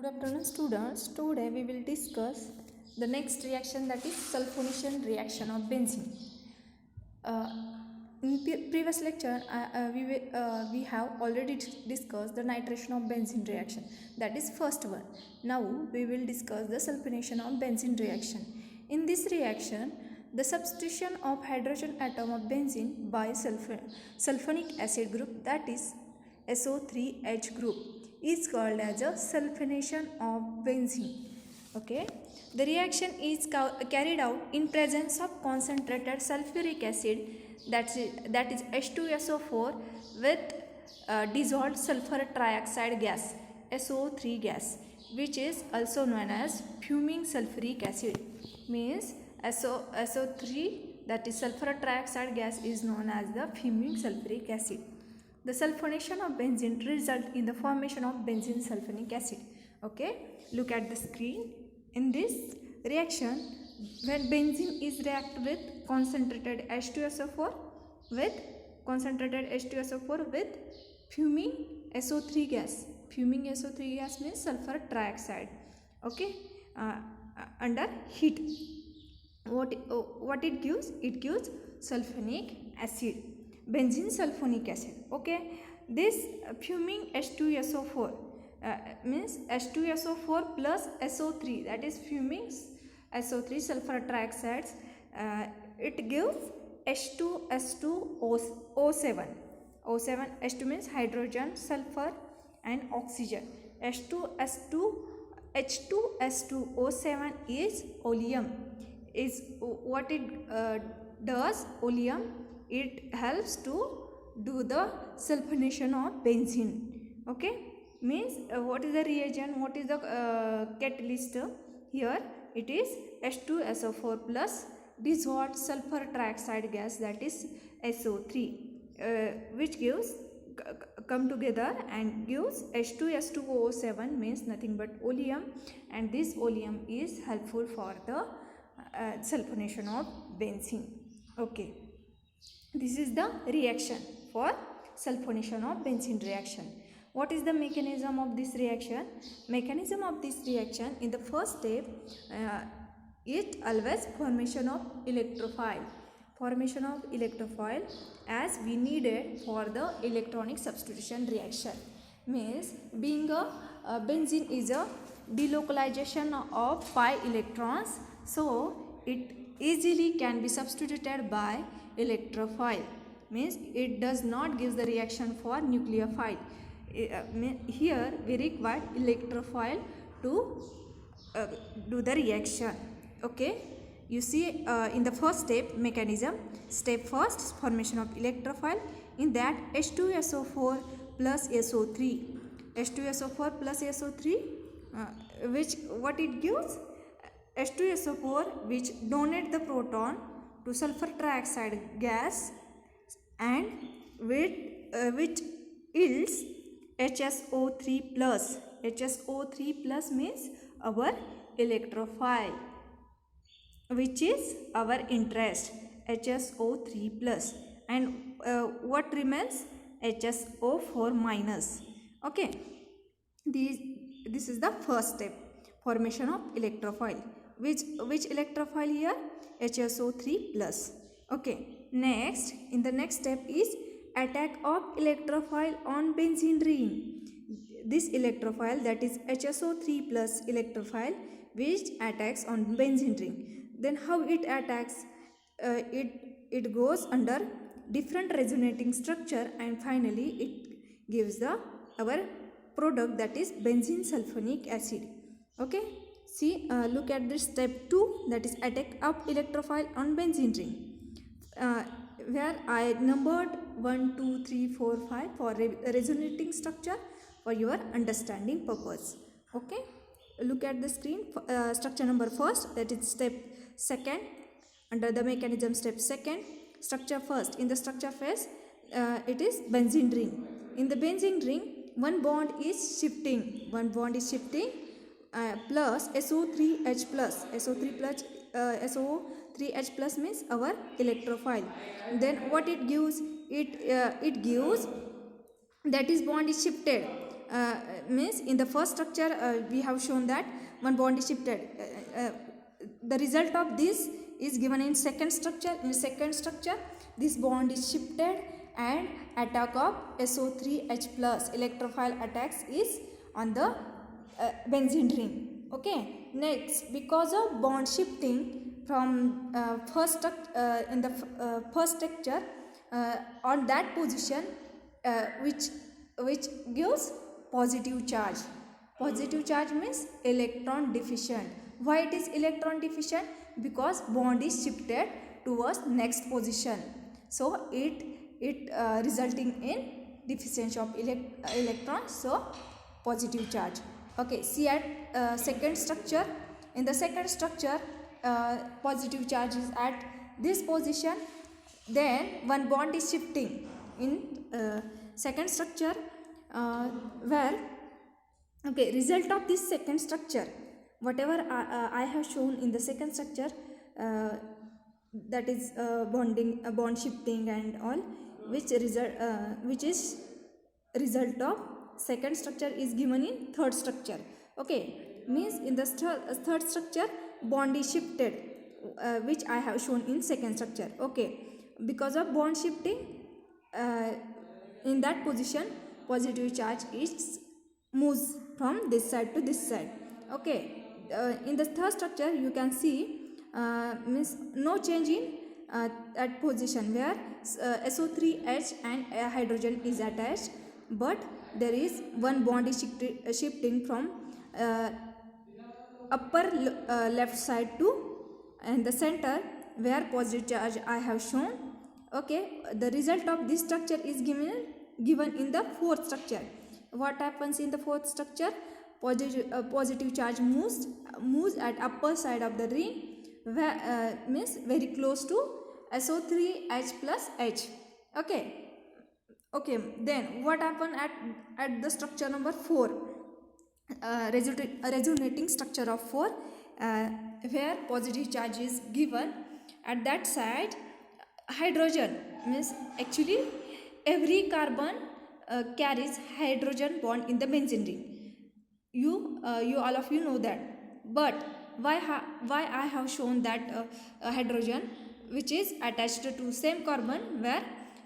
Good afternoon students. Today we will discuss the next reaction, that is sulfonation reaction of benzene. Uh, in previous lecture we have already discussed the nitration of benzene reaction, that is first one. Now we will discuss the sulfonation of benzene reaction. In this reaction, the substitution of hydrogen atom of benzene by sulfonic acid group, that is SO3H group, is called as a sulfonation of benzene. Okay, the reaction is carried out in presence of concentrated sulfuric acid, that is H2SO4 with dissolved sulfur trioxide gas, SO3 gas, which is also known as fuming sulfuric acid. Means SO3, that is sulfur trioxide gas, is known as the fuming sulfuric acid. The sulfonation of benzene result in the formation of benzene sulfonic acid. Okay, look at the screen. In this reaction, when benzene is react with concentrated H2SO4 with fuming SO3 gas. Fuming SO3 gas means sulfur trioxide. Okay, under heat, what it gives? It gives sulfonic acid, benzene sulfonic acid. Okay, this fuming H2SO4 means H2SO4 plus SO3, that is fuming SO3 sulfur trioxides, it gives H2S2O7. O7, H2 means hydrogen, sulfur and oxygen. H2S2O7 is oleum. Is what it does? Oleum, it helps to do the sulfonation of benzene. Okay, means what is the reagent, what is the catalyst? Here it is H2SO4 plus dissolved sulfur trioxide gas, that is SO3, which gives come together and gives H2S2O7, means nothing but oleum, and this oleum is helpful for the sulfonation of benzene. Okay, this is the reaction for sulfonation of benzene reaction. What is the mechanism of this reaction? Mechanism of this reaction, in the first step, it always formation of electrophile. Formation of electrophile as we needed for the electronic substitution reaction. Means being a benzene is a delocalization of pi electrons, so it easily can be substituted by electrophile. Means it does not give the reaction for nucleophile. Here we require electrophile to do the reaction. Okay, you see in the first step mechanism, step first, formation of electrophile. In that, H2SO4 plus SO3, H2SO4 plus SO3, which what it gives? H2SO4, which donate the proton to sulfur trioxide gas, and which yields HSO3 plus. HSO3 plus means our electrophile, which is our interest, HSO3 plus, and what remains? HSO4 minus. Okay, this is the first step, formation of electrophile. Which electrophile here? HSO3 plus. Okay, next, in the next step is attack of electrophile on benzene ring. This electrophile, that is HSO3 plus electrophile, which attacks on benzene ring. Then how it attacks? It goes under different resonating structure, and finally it gives the our product, that is benzene sulfonic acid. Okay, see, look at this step 2, that is attack of electrophile on benzene ring, where I numbered 1, 2, 3, 4, 5 for resonating structure for your understanding purpose. Okay, look at the screen. Structure number first, that is step second, under the mechanism step second. Structure first, in the structure phase, it is benzene ring. In the benzene ring, one bond is shifting, plus SO3H plus, SO3H plus means our electrophile. Then what it gives? It gives, that is bond is shifted means in the first structure we have shown that one bond is shifted. The result of this is given in second structure. In second structure, this bond is shifted and attack of SO3H plus electrophile attacks is on the benzene ring. Okay, next, because of bond shifting from first structure on that position, which gives positive charge. Positive charge means electron deficient. Why it is electron deficient? Because bond is shifted towards next position, so it resulting in deficiency of electrons, so positive charge. Okay, see at second structure. In the second structure, positive charge is at this position, then one bond is shifting in second structure, where, okay, result of this second structure, whatever I have shown in the second structure, that is bond shifting and all, which is result of second structure is given in third structure. Okay, means in the third structure bond is shifted, which I have shown in second structure. Okay, because of bond shifting, in that position positive charge is moves from this side to this side. Okay, in the third structure you can see means no change in at position where SO3H and hydrogen is attached, but there is one bond is shifting from upper left side to and the center where positive charge I have shown. Okay, the result of this structure is given in the fourth structure. What happens in the fourth structure? Positive charge moves at upper side of the ring, where means very close to SO3H plus H. Okay, then what happened at the structure number 4, resonating structure of 4, where positive charge is given at that side. Hydrogen means actually every carbon carries hydrogen bond in the benzene ring. You all of you know that, but why I have shown that hydrogen which is attached to same carbon where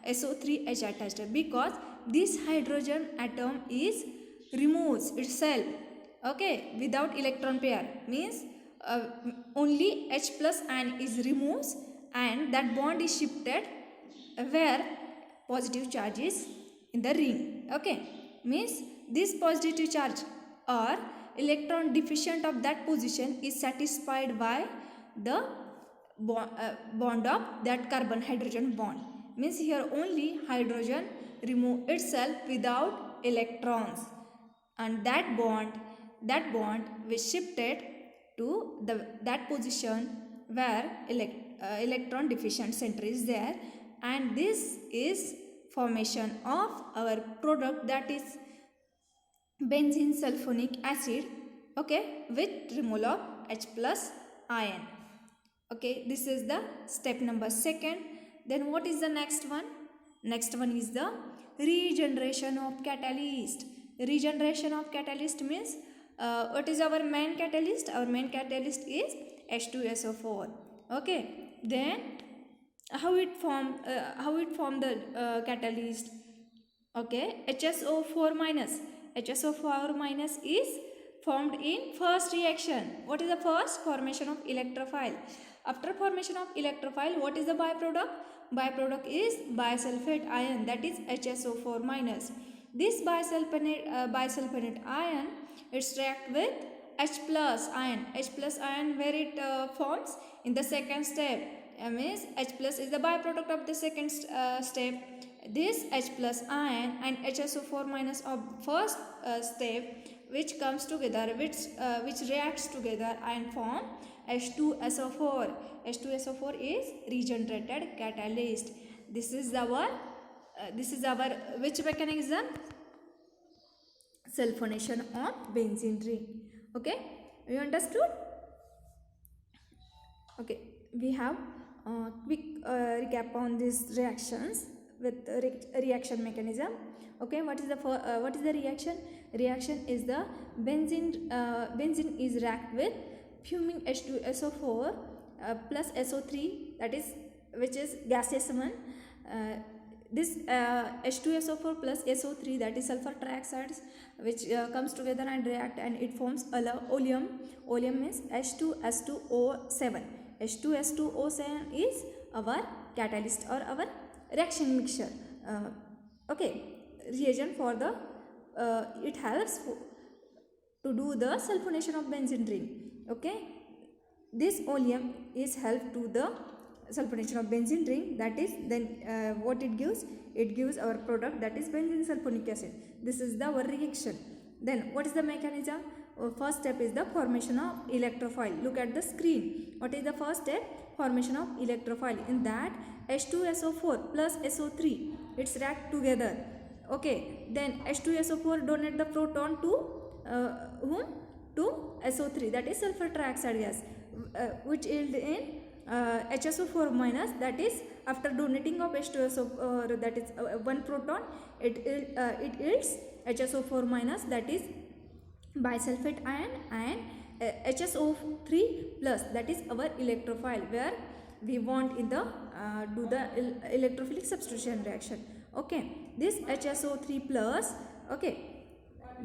SO3H attached? Because this hydrogen atom is removes itself, okay, without electron pair, means only H plus ion is removes and that bond is shifted where positive charge is in the ring. Okay, means this positive charge or electron deficient of that position is satisfied by the bond of that carbon hydrogen bond. Means here only hydrogen remove itself without electrons, and that bond was shifted to that position where electron deficient center is there, and this is formation of our product, that is benzene sulfonic acid, okay, with removal of H plus ion. Okay, this is the step number 2. Then what is the next one? Next one is the regeneration of catalyst. Regeneration of catalyst means what is our main catalyst? Our main catalyst is H2SO4. Okay, then how it form the catalyst? Okay, HSO4 minus is formed in first reaction. What is the first? Formation of electrophile. After formation of electrophile, what is the byproduct? Byproduct is bisulfate ion, that is HSO4 minus. This bisulfonate ion, it's react with H plus ion. H plus ion, where it forms in the second step. Means H plus is the byproduct of the second step. This H plus ion and HSO4 minus of first step, which comes together, which reacts together and form H2SO4. H2SO4 is regenerated catalyst. This is our which mechanism? Sulfonation of benzene ring. Okay, you understood? Okay, we have quick recap on these reactions with reaction mechanism. Okay, what is the reaction? reaction is the benzene is react with fuming H2SO4 plus SO3, that is which is gaseous one. This H2SO4 plus SO3, that is sulfur trioxides, which comes together and react, and it forms oleum. Oleum means H2S2O7. H2S2O7 is our catalyst or our reaction mixture. Reagent for the it helps to do the sulfonation of benzene ring. This oleum is help to the sulfonation of benzene ring. That is then what it gives? It gives our product, that is benzene sulfonic acid. This is the our reaction. Then what is the mechanism? First step is the formation of electrophile. Look at the screen. What is the first step? Formation of electrophile. In that H2SO4 plus SO3, it's react together. Then H2SO4 donate the proton to whom? To SO3, that is sulfur trioxide gas, which yield in HSO4 minus, that is after donating of H2SO, that is one proton, it yields HSO4 minus, that is bisulfate ion, and HSO3 plus, that is our electrophile, where we want in the do the electrophilic substitution reaction. This HSO3 plus,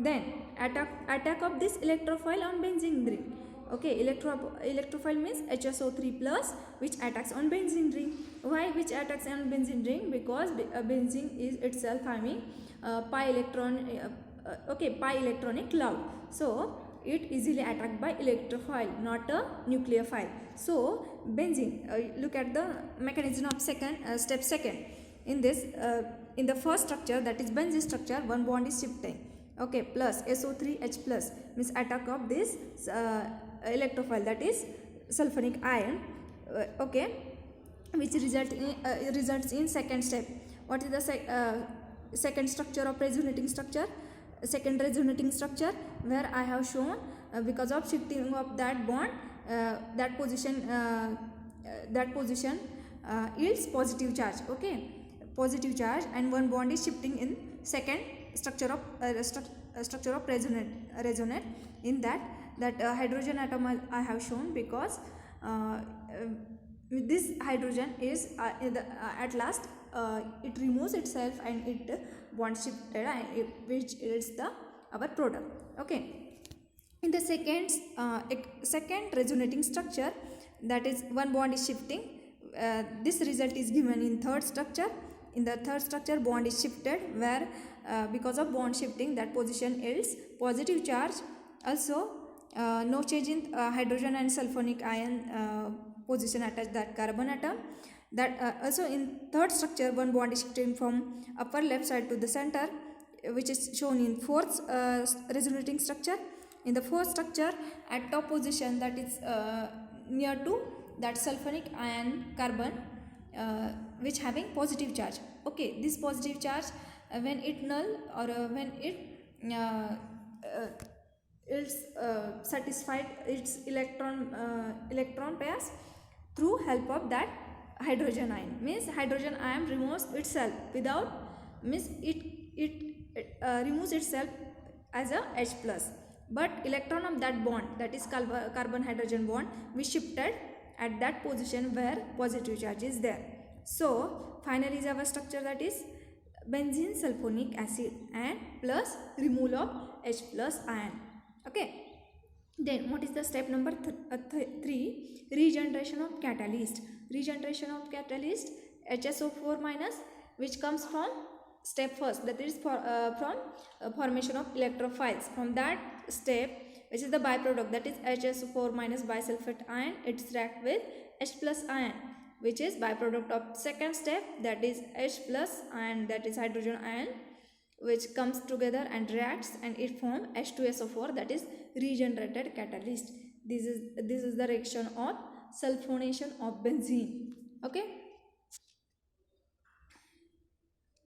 then attack of this electrophile on benzene ring. Electrophile means HSO3 plus, which attacks on benzene ring. Why which attacks on benzene ring? Because benzene is itself having pi electronic cloud, so it easily attacked by electrophile, not a nucleophile. So benzene, look at the mechanism of step second. In this in the first structure, that is benzene structure, one bond is shifting, plus SO3H plus means attack of this electrophile, that is sulfonic ion, which results in second step. What is the second structure of resonating structure? Second resonating structure, where I have shown because of shifting of that bond, that position yields positive charge. Positive charge, and one bond is shifting in second structure of resonate. In that hydrogen atom I have shown, because this hydrogen is at last it removes itself and it bond shifted, and which is our product. In the second resonating structure, that is one bond is shifting, this result is given in third structure. In the third structure, bond is shifted, where because of bond shifting, that position yields positive charge. Also no change in hydrogen and sulfonic ion position attached that carbon atom. That also in third structure, one bond is shifting from upper left side to the center, which is shown in fourth resonating structure. In the fourth structure, at top position, that is near to that sulfonic ion carbon, which having positive charge. This positive charge, when it null or when it is satisfied its electron pairs through help of that hydrogen ion, means hydrogen ion removes itself without, means it removes itself as a H plus, but electron of that bond, that is carbon hydrogen bond, we shifted at that position where positive charge is there. So finally is our structure, that is benzene sulfonic acid and plus removal of H plus ion. Then what is the step number 3? Regeneration of catalyst. Regeneration of catalyst, HSO4 minus, which comes from step first, that is from formation of electrophiles. From that step, which is the byproduct, that is HSO4 minus bisulfate ion, it's react with H plus ion, which is byproduct of second step, that is H plus ion, that is hydrogen ion, which comes together and reacts, and it forms H2SO4, that is regenerated catalyst. This is the reaction of sulfonation of benzene.